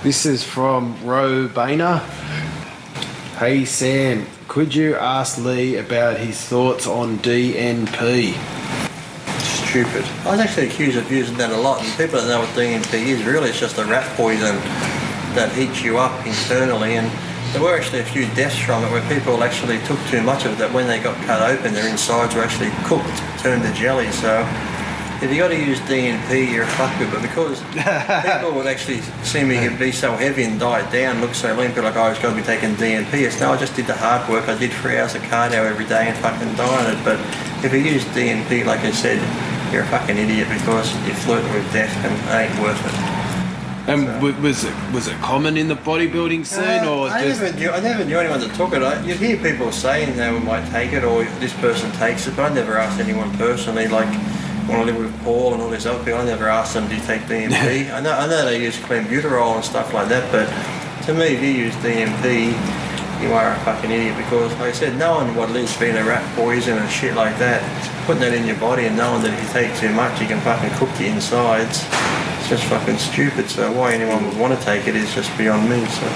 This is from Ro Boehner. Hey Sam, could you ask Lee about his thoughts on DNP? Stupid. I was actually accused of using that a lot, and people don't know what DNP is. Really, it's just a rat poison that eats you up internally, and there were actually a few deaths from it where people actually took too much of it, that when they got cut open, their insides were actually cooked, turned to jelly. So if you got to use DNP, you're a fucker. But because people would actually see me be so heavy and diet down, look so lean, people like, oh, I was going to be taking DNP. It's no, I just did the hard work. I did 3 hours of cardio every day and fucking dieted. But if you use DNP, like I said, you're a fucking idiot because you're flirting with death and it ain't worth it. And so, was it common in the bodybuilding scene, or I never knew anyone that took it. You'd hear people saying they might take it, or this person takes it, but I never asked anyone personally. Like when I lived with Paul and all these other people, I never asked them, do you take DMP? I know they use clenbuterol and stuff like that, but to me, if you use DMP, you are a fucking idiot because, like I said, knowing what lives being a rat poison and shit like that, putting that in your body and knowing that if you take too much, you can fucking cook the insides, it's just fucking stupid. So why anyone would want to take it is just beyond me. So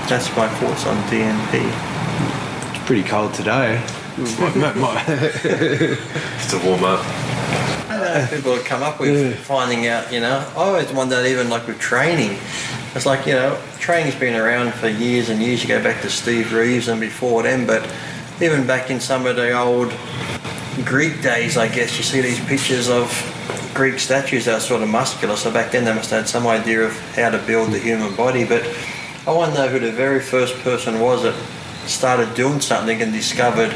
that's my thoughts on DMP. It's pretty cold today. It's a warm up. I know people have come up with finding out, I always wonder, even like with training, it's like, training's been around for years and years. You go back to Steve Reeves and before them, but even back in some of the old Greek days, I guess, you see these pictures of Greek statues that are sort of muscular, so back then they must have had some idea of how to build the human body. But I want to know who the very first person was that started doing something and discovered,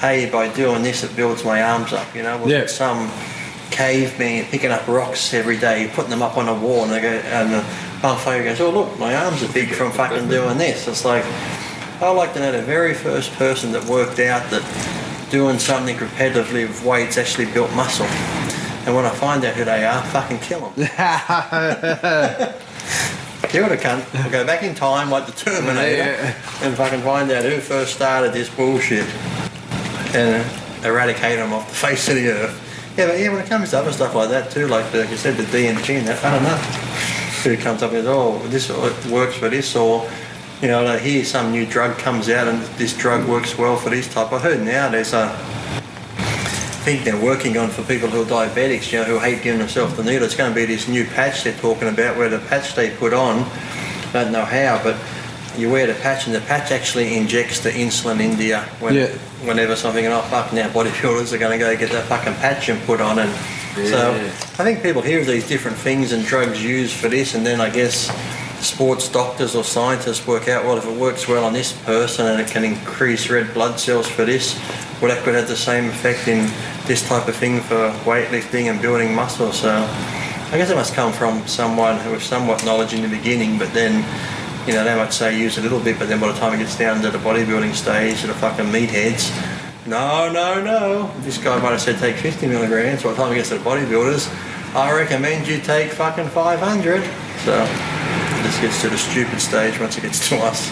hey, by doing this it builds my arms up, Was it some caveman picking up rocks every day, putting them up on a wall, and the motherfucker goes, oh look, my arms are big from fucking doing this. It's like, I'd like to know the very first person that worked out that doing something repetitively with weights actually built muscle. And when I find out who they are, fucking kill them. Kill the cunt. We'll go back in time like the Terminator and fucking find out who first started this bullshit and eradicate them off the face of the earth. Yeah, but when it comes to other stuff like that too, like you said, the DMT and that, I don't know who comes up with, oh, this works for this, or I hear some new drug comes out and this drug works well for this type. I heard now there's I think they're working on for people who are diabetics, who hate giving themselves the needle. It's going to be this new patch they're talking about where the patch they put on, I don't know how, but you wear the patch and the patch actually injects the insulin into you whenever something, and fuck, now bodybuilders are going to go get that fucking patch and put on. And so I think people hear of these different things and drugs used for this, and then I guess sports doctors or scientists work out, well, if it works well on this person and it can increase red blood cells for this, well, that could have the same effect in this type of thing for weightlifting and building muscle. So I guess it must come from someone who has somewhat knowledge in the beginning, but then, they might say use a little bit, but then by the time it gets down to the bodybuilding stage, to the fucking meatheads, no. This guy might have said take 50 milligrams. By the time it gets to the bodybuilders, I recommend you take fucking 500. So this gets to the stupid stage once it gets to us.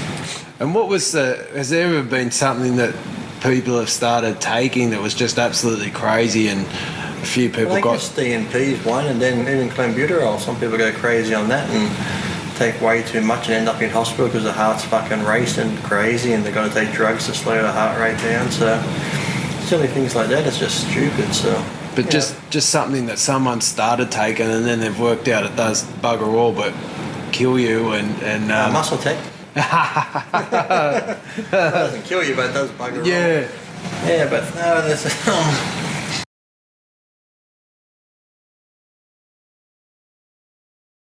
And has there ever been something that people have started taking that was just absolutely crazy and a few people I guess DNP is one, and then even clenbuterol. Some people go crazy on that and take way too much and end up in hospital because the heart's fucking racing crazy and they've got to take drugs to slow the heart rate down. So silly things like that, it's just stupid. So but just something that someone started taking and then they've worked out it does bugger all but kill you and muscle tech. It doesn't kill you, but it does bugger all. Yeah, but no, there's